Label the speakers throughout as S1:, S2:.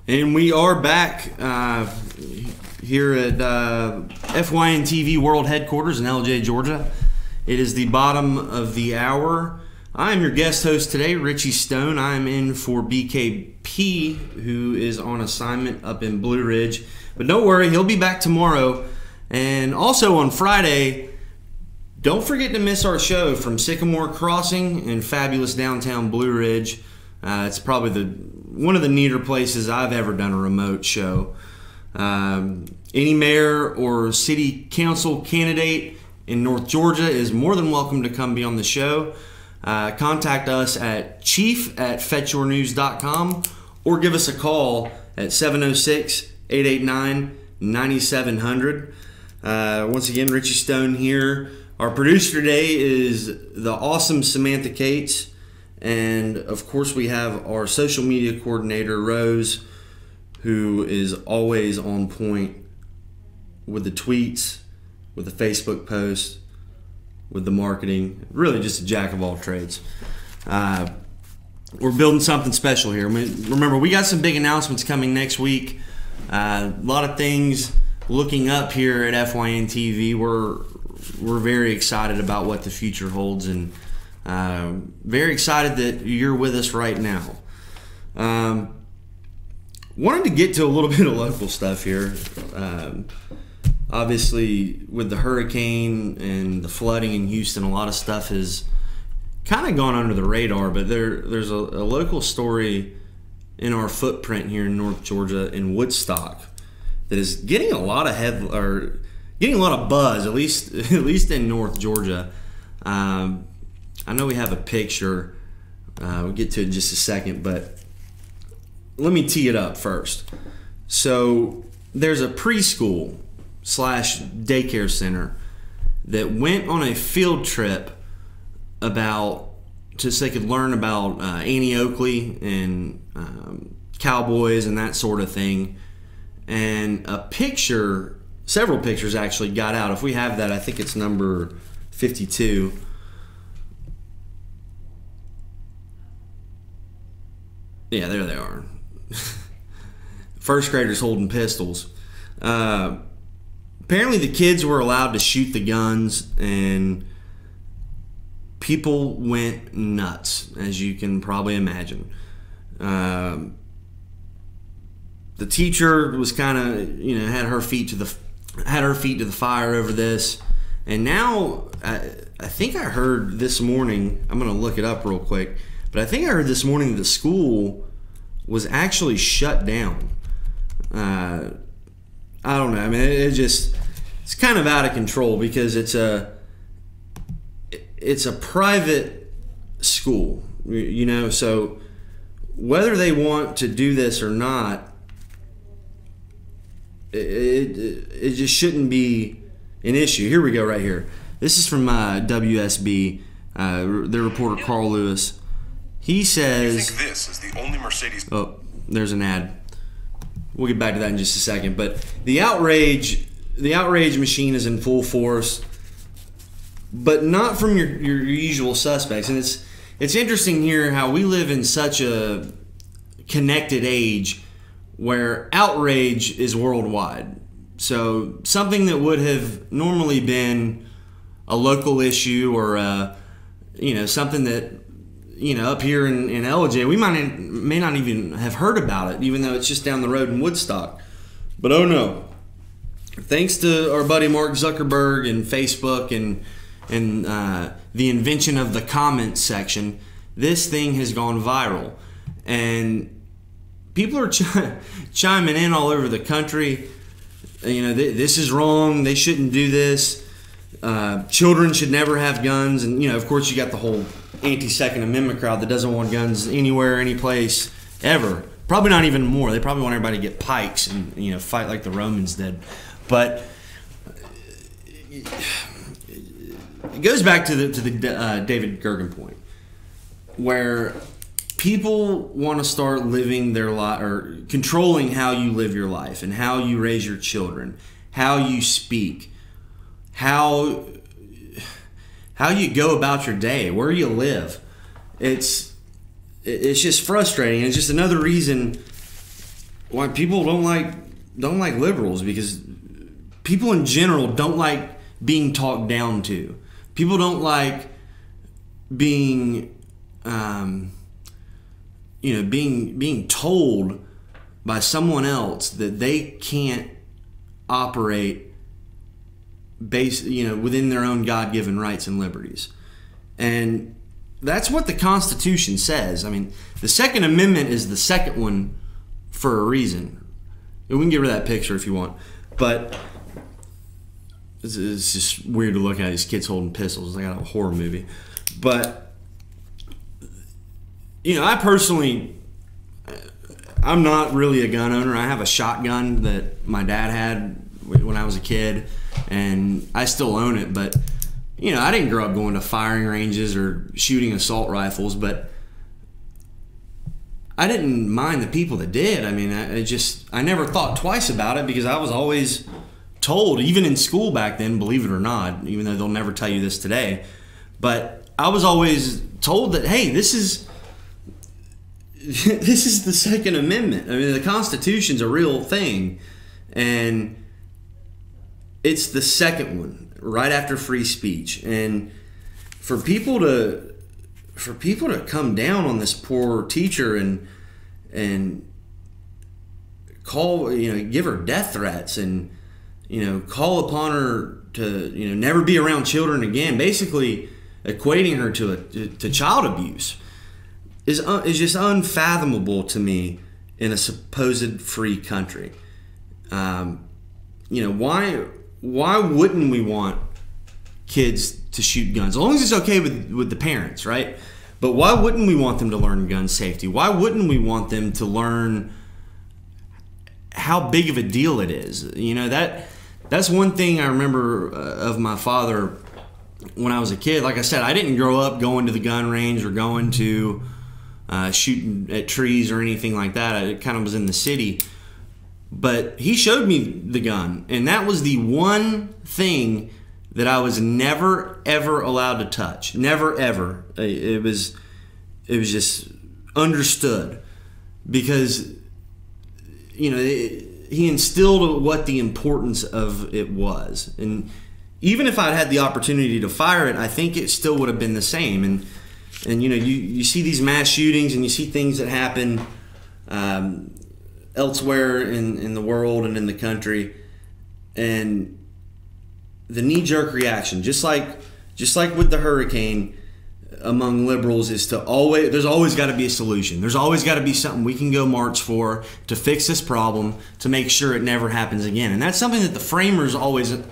S1: And we are back here at FYN TV World Headquarters in LJ, Georgia. It is the bottom of the hour. I am your guest host today, Richie Stone. I am in for BKP, who is on assignment up in Blue Ridge. But don't worry, he'll be back tomorrow. And also on Friday, don't forget to miss our show from Sycamore Crossing in fabulous downtown Blue Ridge. It's probably one of the neater places I've ever done a remote show. Any mayor or city council candidate in North Georgia is more than welcome to come be on the show. Contact us at chief@fetchyournews.com or give us a call at 706-889-9700. Once again, Richie Stone here. Our producer today is the awesome Samantha Cates. And, of course, we have our social media coordinator, Rose, who is always on point with the tweets, with the Facebook posts, with the marketing. Really just a jack of all trades. We're building something special here. Remember, we got some big announcements coming next week. A lot of things looking up here at FYN TV. We're very excited about what the future holds, and very excited that you're with us right now. Wanted to get to a little bit of local stuff here. Obviously, with the hurricane and the flooding in Houston, a lot of stuff has kind of gone under the radar, but there's a local story in our footprint here in North Georgia in Woodstock that is getting a lot of getting a lot of buzz, at least in North Georgia. I know we have a picture. We'll get to it in just a second, but let me tee it up first. So there's a preschool / daycare center that went on a field trip just so they could learn about Annie Oakley and cowboys and that sort of thing. And several pictures actually got out. If we have that, I think it's number 52. Yeah, there they are. First graders holding pistols. Apparently the kids were allowed to shoot the guns, and people went nuts, as you can probably imagine. The teacher was kind of, had her feet to the fire over this, and now I think I heard this morning. I'm going to look it up real quick. But I think I heard this morning that the school was actually shut down. I don't know. I mean, it's kind of out of control because it's a private school, so whether they want to do this or not, it just shouldn't be an issue. Here we go right here. This is from WSB, their reporter Carl Lewis. He says,
S2: "You think this is the only Mercedes?"
S1: Oh, there's an ad. We'll get back to that in just a second. But the outrage machine is in full force, but not from your usual suspects. And it's interesting here how we live in such a connected age where outrage is worldwide. So something that would have normally been a local issue or something that up here in LJ, we may not even have heard about it, even though it's just down the road in Woodstock. But oh no. Thanks to our buddy Mark Zuckerberg and Facebook and the invention of the comments section, this thing has gone viral. And people are chiming in all over the country. This is wrong. They shouldn't do this. Children should never have guns. And, of course, you got the whole anti-Second Amendment crowd that doesn't want guns anywhere, any place, ever. Probably not even more. They probably want everybody to get pikes and, fight like the Romans did. But it goes back to the David Gergen point, where people want to start living their life, or controlling how you live your life and how you raise your children, how you speak, how you go about your day, where you live. It's just frustrating. It's just another reason why people don't like liberals, because people in general don't like being talked down to. People don't like being being told by someone else that they can't operate within their own God-given rights and liberties. And that's what the Constitution says. I mean, the Second Amendment is the second one for a reason. We can get rid of that picture if you want, but it's just weird to look at these kids holding pistols. It's like a horror movie. But I personally, I'm not really a gun owner. I have a shotgun that my dad had when I was a kid, and I still own it. But I didn't grow up going to firing ranges or shooting assault rifles, but I didn't mind the people that did. I mean, I never thought twice about it, because I was always told, even in school back then, believe it or not, even though they'll never tell you this today, but I was always told that, hey, this is the Second Amendment. I mean, the Constitution's a real thing, and it's the second one, right after free speech. And for people to come down on this poor teacher and call, give her death threats, and call upon her to never be around children again, basically equating her to child abuse, is just unfathomable to me in a supposed free country. Why wouldn't we want kids to shoot guns, as long as it's okay with the parents, right? But why wouldn't we want them to learn gun safety? Why wouldn't we want them to learn how big of a deal it is? That's one thing I remember of my father when I was a kid. Like I said, I didn't grow up going to the gun range or going to shooting at trees or anything like that. It kind of was in the city. But he showed me the gun, and that was the one thing that I was never, ever allowed to touch. Never, ever. It was just understood, because, he instilled what the importance of it was. And even if I'd had the opportunity to fire it, I think it still would have been the same. And you see these mass shootings, and you see things that happen elsewhere in the world and in the country, and the knee-jerk reaction, just like with the hurricane, among liberals, is there's always got to be a solution. There's always got to be something we can go march for to fix this problem, to make sure it never happens again. And that's something that the framers the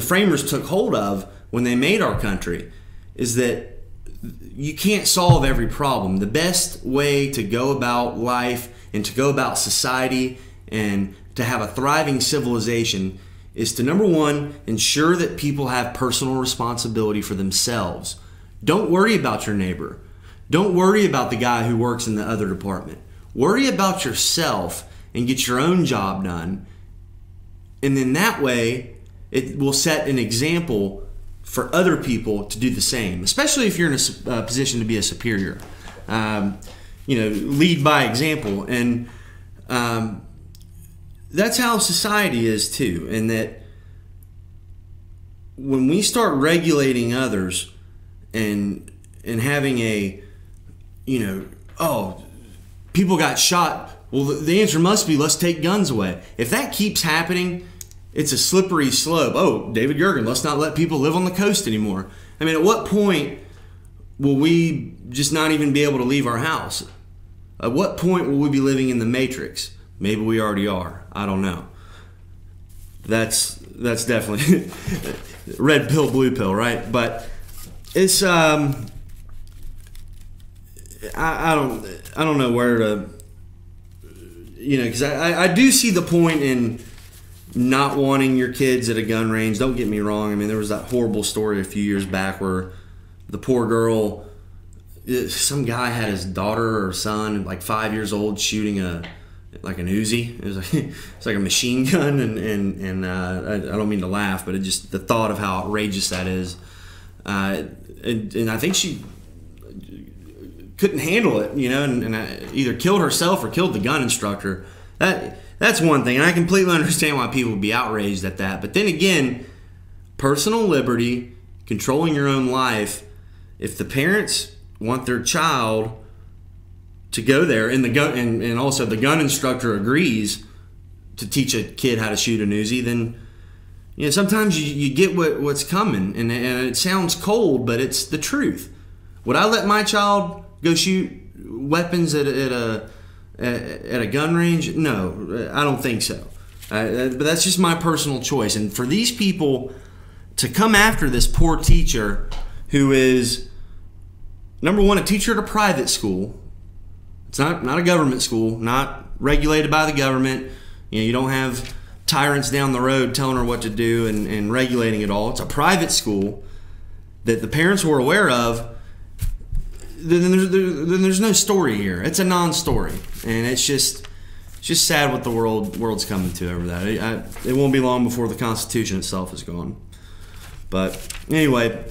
S1: framers took hold of when they made our country, is that you can't solve every problem. The best way to go about life and to go about society and to have a thriving civilization is to, number one, ensure that people have personal responsibility for themselves. Don't worry about your neighbor. Don't worry about the guy who works in the other department. Worry about yourself and get your own job done. And then that way, it will set an example for other people to do the same, especially if you're in a position to be a superior. Lead by example. And that's how society is too. And that when we start regulating others and having people got shot, well, the answer must be, let's take guns away. If that keeps happening, it's a slippery slope. Oh, David Gergen, let's not let people live on the coast anymore. I mean, at what point will we just not even be able to leave our house? At what point will we be living in the Matrix? Maybe we already are. I don't know. That's definitely red pill, blue pill, right? But it's I don't know where to, because I do see the point in not wanting your kids at a gun range. Don't get me wrong. I mean, there was that horrible story a few years back where the poor girl, some guy had his daughter or son, like 5 years old, shooting an Uzi. It's like a machine gun, and I don't mean to laugh, but the thought of how outrageous that is. And I think she couldn't handle it, and either killed herself or killed the gun instructor. That's one thing, and I completely understand why people would be outraged at that. But then again, personal liberty, controlling your own life. If the parents want their child to go there, and also the gun instructor agrees to teach a kid how to shoot an Uzi, then sometimes you get what's coming, and it sounds cold, but it's the truth. Would I let my child go shoot weapons at a gun range? No, I don't think so. But that's just my personal choice. And for these people to come after this poor teacher who is, number one, a teacher at a private school. It's not a government school, not regulated by the government. You don't have tyrants down the road telling her what to do and regulating it all. It's a private school that the parents were aware of. Then there's no story here. It's a non-story, and it's just sad what the world's coming to over that. It won't be long before the Constitution itself is gone. But anyway,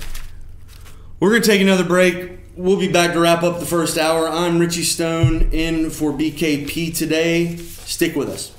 S1: we're going to take another break. We'll be back to wrap up the first hour. I'm Richie Stone in for BKP today. Stick with us.